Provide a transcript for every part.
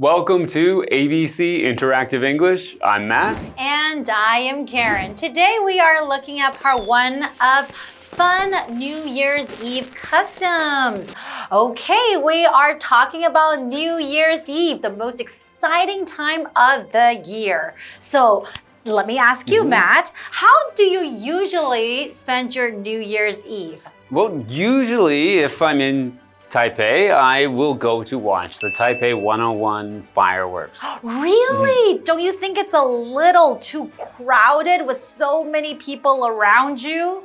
Welcome to ABC Interactive English. I'm Matt. And I am Karen. Today we are looking at part one of fun New Year's Eve customs. Okay, we are talking about New Year's Eve, the most exciting time of the year. So let me ask you, Matt, how do you usually spend your New Year's Eve? Well, usually if I'm in Taipei, I will go to watch the Taipei 101 fireworks. Really? Don't you think it's a little too crowded with so many people around you?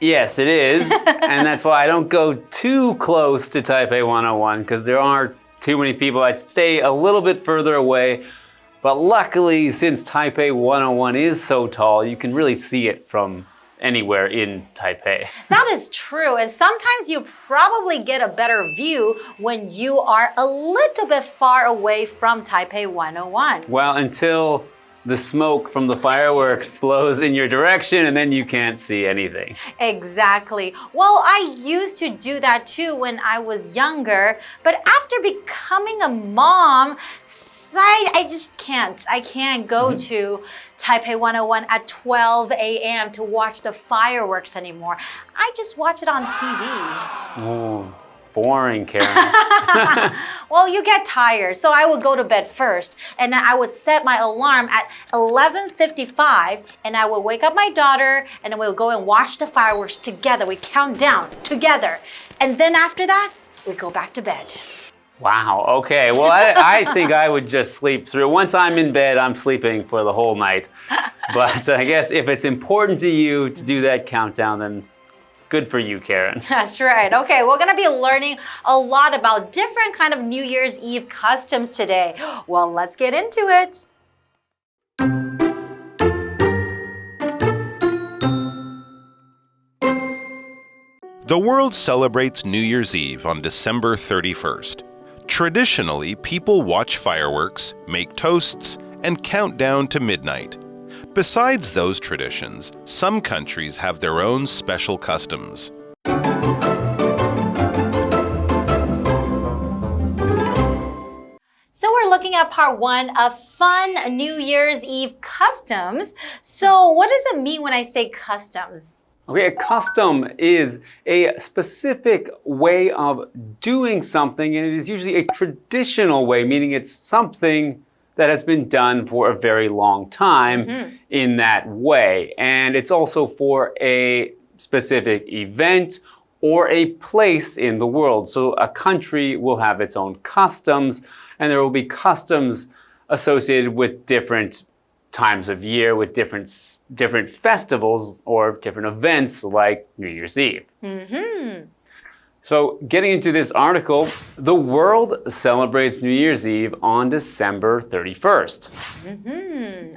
Yes, it is. And that's why I don't go too close to Taipei 101 because there aren't too many people. I stay a little bit further away. But luckily, since Taipei 101 is so tall, you can really see it from anywhere in Taipei. That is true, and sometimes you probably get a better view when you are a little bit far away from Taipei 101. Well, until the smoke from the fireworks blows in your direction and then you can't see anything. Exactly. Well, I used to do that too when I was younger, but after becoming a mom, I just can't. I can't go to Taipei 101 at 12 a.m. to watch the fireworks anymore. I just watch it on TV. Oh, boring, Karen. Well, you get tired, so I would go to bed first, and then I would set my alarm at 11:55, and I would wake up my daughter, and then we'll go and watch the fireworks together. We count down together, and then after that, we go back to bed. Wow, okay. Well, I think I would just sleep through. Once I'm in bed, I'm sleeping for the whole night. But I guess if it's important to you to do that countdown, then good for you, Karen. That's right. Okay, we're going to be learning a lot about different kind of New Year's Eve customs today. Well, let's get into it. The world celebrates New Year's Eve on December 31st. Traditionally, people watch fireworks, make toasts, and count down to midnight. Besides those traditions, some countries have their own special customs. So we're looking at part one of fun New Year's Eve customs. So what does it mean when I say customs? Okay, a custom is a specific way of doing something, and it is usually a traditional way, meaning it's something that has been done for a very long time in that way. And it's also for a specific event or a place in the world. So a country will have its own customs, and there will be customs associated with different times of year, with different festivals or different events like New Year's Eve. So getting into this article, the world celebrates New Year's Eve on December 31st.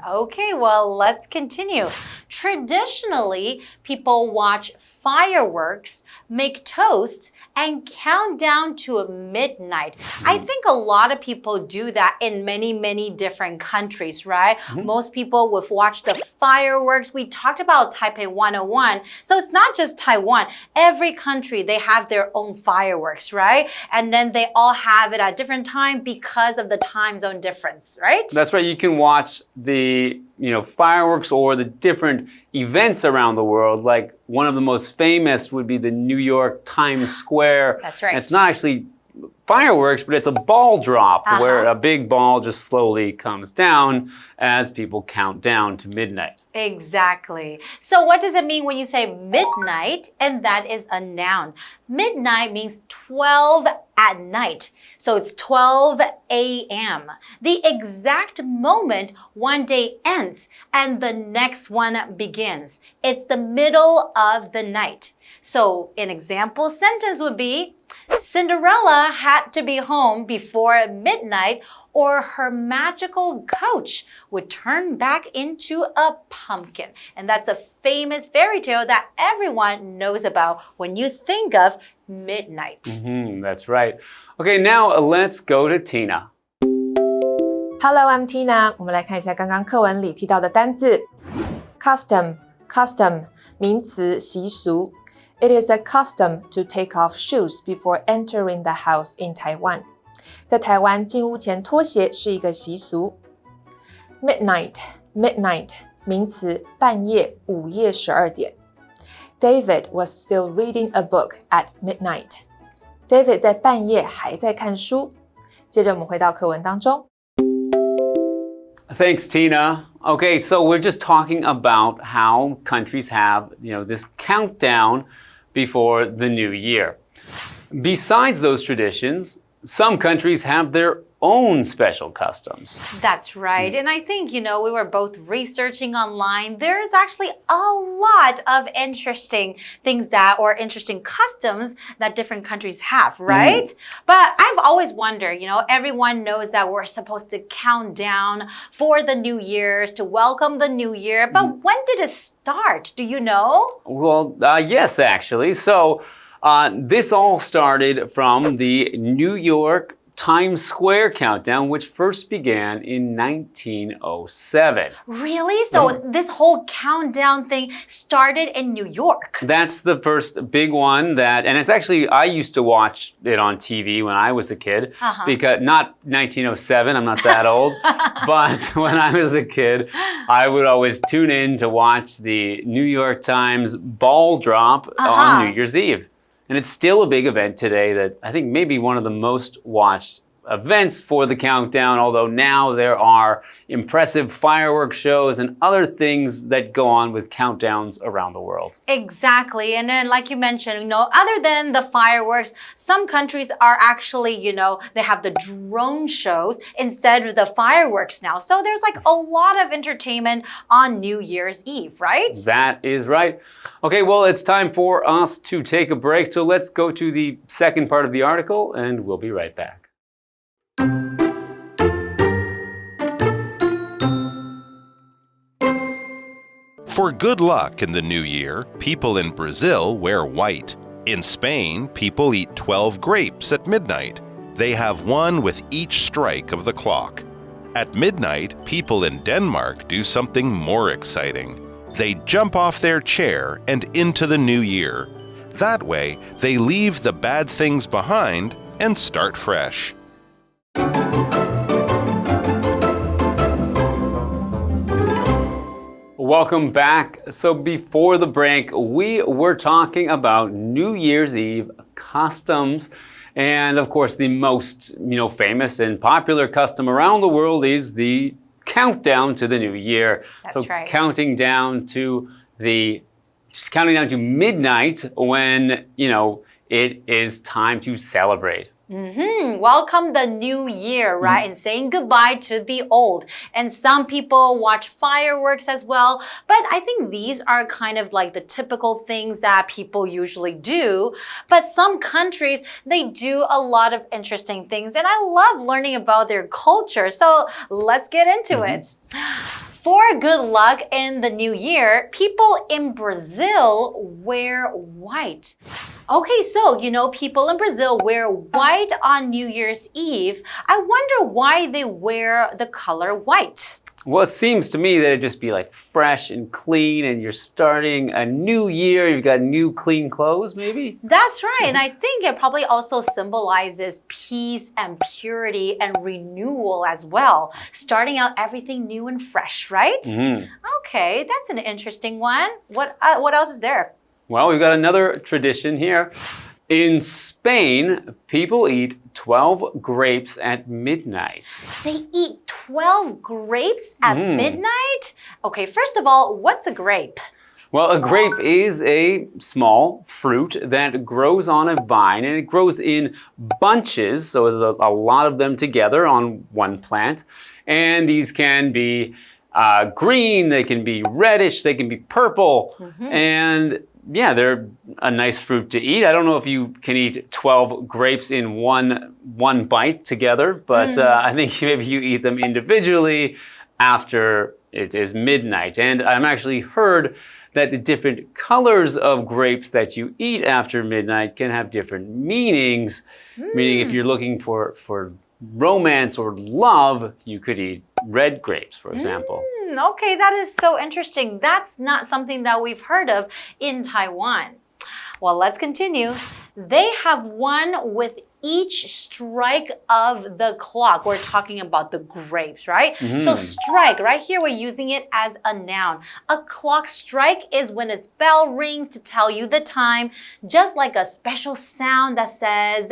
Okay, well, let's continue. Traditionally, people watch fireworks, make toasts, and count down to midnight. I think a lot of people do that in many, many different countries, right? Most people would watch the fireworks. We talked about Taipei 101. So it's not just Taiwan. Every country, they have their own fireworks, right? And then they all have it at different time because of the time zone difference, right? That's right. You can watch the fireworks or the different events around the world. Like one of the most famous would be the New York Times Square. That's right. And it's not actually fireworks, but it's a ball drop where a big ball just slowly comes down as people count down to midnight. Exactly. So what does it mean when you say midnight? And that is a noun. Midnight means 12 at night. So it's 12 a.m. The exact moment one day ends and the next one begins. It's the middle of the night. So an example sentence would be, Cinderella had to be home before midnight or her magical coach would turn back into a pumpkin. And that's a famous fairy tale that everyone knows about when you think of midnight. That's right. Okay, now let's go to Tina. Hello, I'm Tina. 我们来看一下刚刚课文里提到的单字 custom 名词习俗 It is a custom to take off shoes before entering the house in Taiwan. 在台湾进屋前脱鞋是一个习俗。Midnight, midnight 名词，半夜，午夜12点。David was still reading a book at midnight. David 在半夜还在看书。接着我们回到课文当中。Thanks, Tina. Okay, so we're just talking about how countries have, this countdown before the new year. Besides those traditions, some countries have their own special customs. That's right. And I think, we were both researching online. There's actually a lot of interesting things or interesting customs that different countries have, right? But I've always wondered, everyone knows that we're supposed to count down for the New Year's to welcome the New Year. But when did it start? Do you know? Well, yes, actually. So this all started from the New York Times Square countdown, which first began in 1907. Really? So this whole countdown thing started in New York? That's the first big one and it's actually, I used to watch it on TV when I was a kid, because not 1907, I'm not that old, but when I was a kid, I would always tune in to watch the New York Times ball drop on New Year's Eve. And it's still a big event today that I think maybe one of the most watched events for the countdown, although now there are impressive fireworks shows and other things that go on with countdowns around the world. Exactly. And then like you mentioned, other than the fireworks, some countries are actually, they have the drone shows instead of the fireworks now. So there's like a lot of entertainment on New Year's Eve, right? That is right. Okay, well, it's time for us to take a break. So let's go to the second part of the article and we'll be right back. For good luck in the new year, people in Brazil wear white. In Spain, people eat 12 grapes at midnight. They have one with each strike of the clock. At midnight, people in Denmark do something more exciting. They jump off their chair and into the new year. That way, they leave the bad things behind and start fresh. Welcome back. So before the break, we were talking about New Year's Eve customs. And of course, the most, famous and popular custom around the world is the countdown to the new year. That's right. Counting down to midnight when, it is time to celebrate. Welcome the new year, right? And saying goodbye to the old. And some people watch fireworks as well. But I think these are kind of like the typical things that people usually do. But some countries, they do a lot of interesting things. And I love learning about their culture. So let's get into it. For good luck in the new year, people in Brazil wear white. Okay, so, people in Brazil wear white on New Year's Eve. I wonder why they wear the color white. Well, it seems to me that it'd just be like fresh and clean and you're starting a new year. You've got new clean clothes, maybe? That's right. And I think it probably also symbolizes peace and purity and renewal as well. Starting out everything new and fresh, right? Okay, that's an interesting one. What else is there? Well, we've got another tradition here. In Spain, people eat 12 grapes at midnight. They eat 12 grapes at midnight? Okay, first of all, what's a grape? Well, a grape is a small fruit that grows on a vine, and it grows in bunches, so there's a lot of them together on one plant. And these can be green, they can be reddish, they can be purple, and yeah, they're a nice fruit to eat. I don't know if you can eat 12 grapes in one bite together, but I think maybe you eat them individually after it is midnight. And I've actually heard that the different colors of grapes that you eat after midnight can have different meanings. Meaning if you're looking for romance or love, you could eat red grapes, for example. Okay, that is so interesting. That's not something that we've heard of in Taiwan. Well, let's continue. They have one with each strike of the clock. We're talking about the grapes, right? So strike, right here we're using it as a noun. A clock strike is when its bell rings to tell you the time, just like a special sound that says,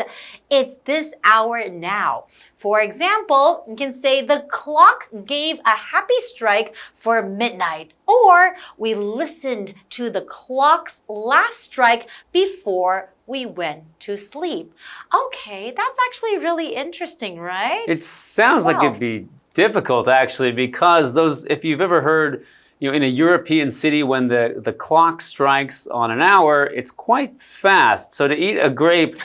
it's this hour now. For example, you can say the clock gave a happy strike for midnight, or we listened to the clock's last strike before we went to sleep. Okay, that's actually really interesting, right? It sounds like it'd be difficult actually, because if you've ever heard, in a European city when the clock strikes on an hour, it's quite fast. So to eat a grape,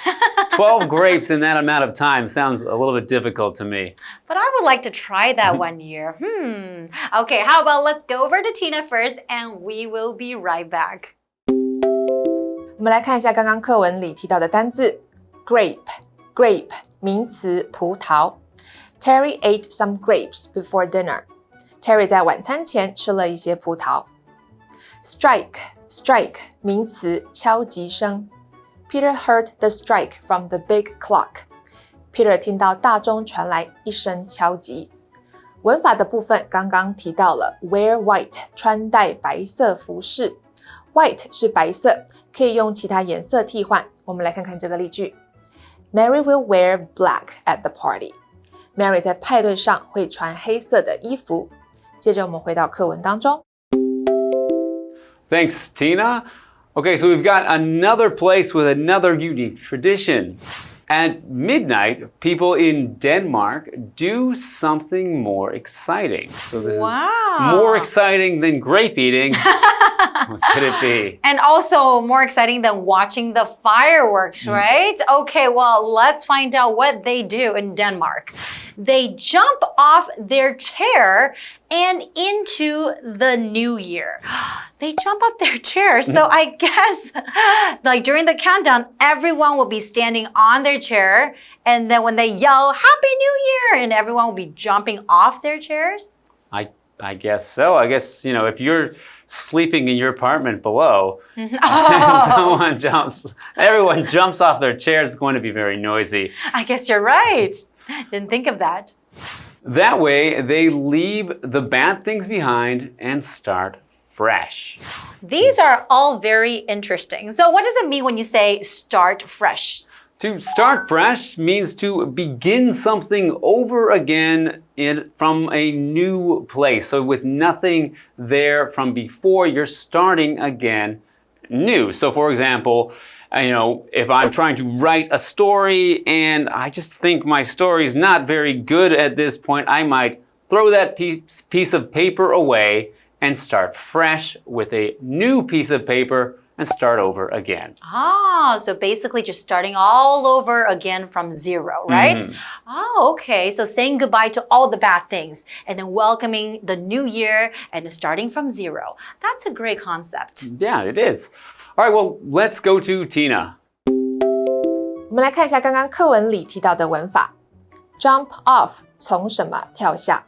12 grapes in that amount of time sounds a little bit difficult to me. But I would like to try that one year. Okay, how about let's go over to Tina first and we will be right back. 我们来看一下刚刚课文里提到的单字 grape 名词葡萄 Terry ate some grapes before dinner. Terry 在晚餐前吃了一些葡萄。Strike 名词敲击声 Peter heard the strike from the big clock. Peter 听到大钟传来一声敲击。文法的部分刚刚提到了 wear white 穿戴白色服饰 White 是白色，可以用其他颜色替换。我们来看看这个例句 Mary will wear black at the party. Mary 在派对上会穿黑色的衣服。接着我们回到课文当中。Thanks, Tina. Okay, so we've got another place with another unique tradition. At midnight, people in Denmark do something more exciting. So this is more exciting than grape eating. What could it be? And also more exciting than watching the fireworks, right? Okay, well, let's find out what they do in Denmark. They jump off their chair and into the new year. They jump up their chair. So I guess like during the countdown, everyone will be standing on their chair. And then when they yell, Happy New Year, and everyone will be jumping off their chairs. I guess so. I guess, if you're sleeping in your apartment below, everyone jumps off their chairs, it's going to be very noisy. I guess you're right. Didn't think of that. That way, they leave the bad things behind and start fresh. These are all very interesting. So what does it mean when you say start fresh? To start fresh means to begin something over again from a new place. So with nothing there from before, you're starting again new. So for example, if I'm trying to write a story and I just think my story is not very good at this point, I might throw that piece of paper away and start fresh with a new piece of paper and start over again. So basically just starting all over again from zero, right? Okay. So saying goodbye to all the bad things and then welcoming the new year and starting from zero. That's a great concept. Yeah, it is. All right, well, let's go to Tina. 我们来看一下刚刚课文里提到的文法 Jump off 从什么跳下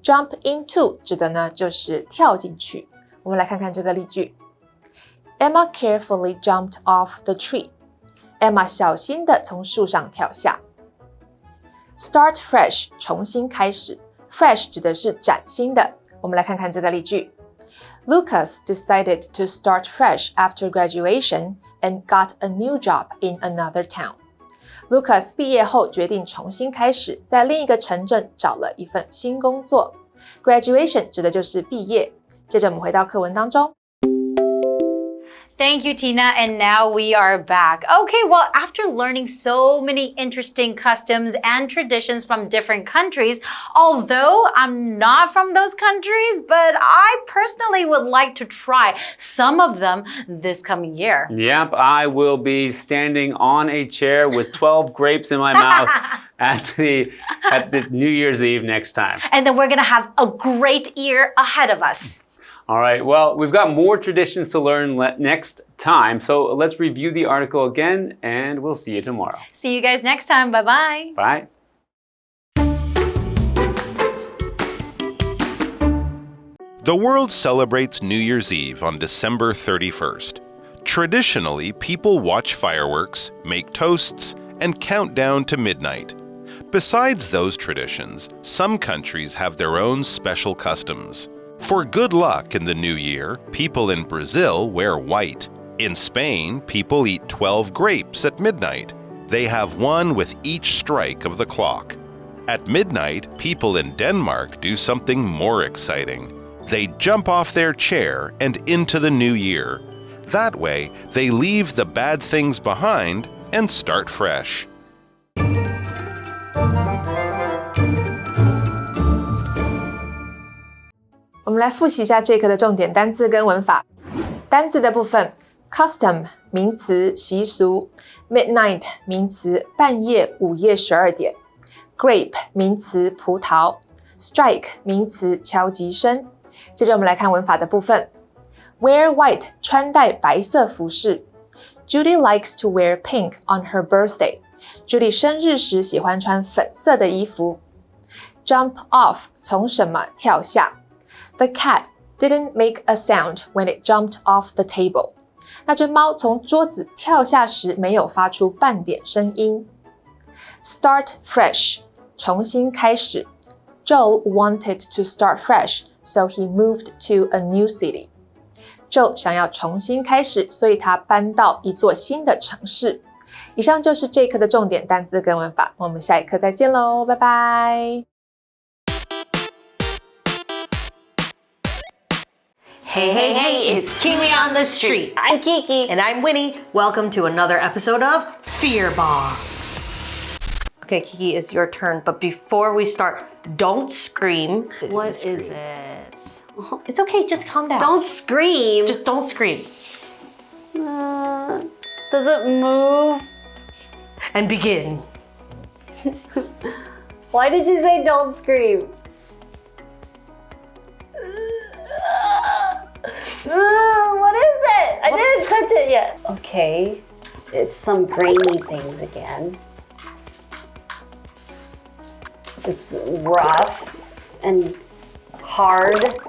Jump into 指的呢就是跳进去。我们来看看这个例句Emma carefully jumped off the tree. Emma 小心地从树上跳下。Start fresh 重新开始 Fresh 指的是崭新的。我们来看看这个例句。Lucas decided to start fresh after graduation and got a new job in another town. Lucas 毕业后决定重新开始，在另一个城镇找了一份新工作。Graduation 指的就是毕业。接着我们回到课文当中。Thank you, Tina. And now we are back. Okay, well, after learning so many interesting customs and traditions from different countries, although I'm not from those countries, but I personally would like to try some of them this coming year. Yep, I will be standing on a chair with 12 grapes in my mouth at the New Year's Eve next time. And then we're going to have a great year ahead of us. All right, well, we've got more traditions to learn next time. So let's review the article again, and we'll see you tomorrow. See you guys next time. Bye-bye. Bye. The world celebrates New Year's Eve on December 31st. Traditionally, people watch fireworks, make toasts, and count down to midnight. Besides those traditions, some countries have their own special customs. For good luck in the new year, people in Brazil wear white. In Spain, people eat 12 grapes at midnight. They have one with each strike of the clock. At midnight, people in Denmark do something more exciting. They jump off their chair and into the new year. That way, they leave the bad things behind and start fresh. 我们来复习一下这课的重点单字跟文法。单字的部分 ，custom 名词习俗 ，midnight 名词半夜午夜12点 ，grape 名词葡萄 ，strike 名词敲击声。接着我们来看文法的部分 ，wear white 穿戴白色服饰 ，Judy likes to wear pink on her birthday。Judy 生日时喜欢穿粉色的衣服。Jump off 从什么跳下。The cat didn't make a sound when it jumped off the table. 那只猫从桌子跳下时没有发出半点声音。Start fresh 重新开始。Joel wanted to start fresh, so he moved to a new city. Joel 想要重新开始，所以他搬到一座新的城市。以上就是这一课的重点单字跟文法，我们下一课再见喽，拜拜。Hey, hey, hey, it's Kiwi on the street. I'm Kiki. And I'm Winnie. Welcome to another episode of Fear Bomb. Okay, Kiki, it's your turn. But before we start, don't scream. What is it? It's okay, just calm down. Don't scream. Just don't scream. Does it move? And begin. Why did you say don't scream? What is it? I didn't touch it yet. Okay, it's some grainy things again. It's rough and hard.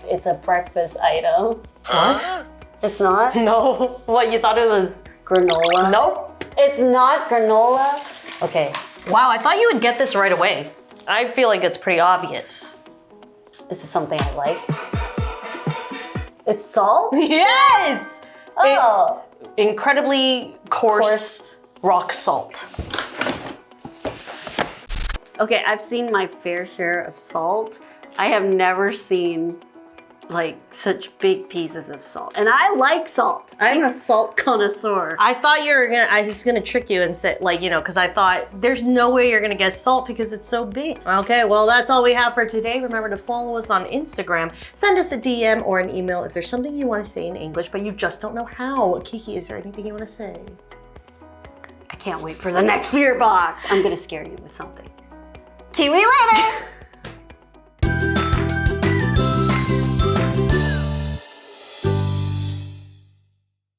It's a breakfast item. What? It's not? No. What, you thought it was Granola? Nope. It's not granola? Okay. Wow, I thought you would get this right away. I feel like it's pretty obvious. This is something I like. It's salt? Yes! Oh. It's incredibly coarse rock salt. Okay, I've seen my fair share of salt. I have never seen like such big pieces of salt. And I like salt. I'm a salt connoisseur. I thought I was gonna trick you and say, like, you know, because I thought there's no way you're gonna get salt because it's so big. Okay, well, that's all we have for today. Remember to follow us on Instagram. Send us a DM or an email if there's something you want to say in English, but you just don't know how. Kiki, is there anything you want to say? I can't wait for the next fear box. I'm gonna scare you with something. See you later.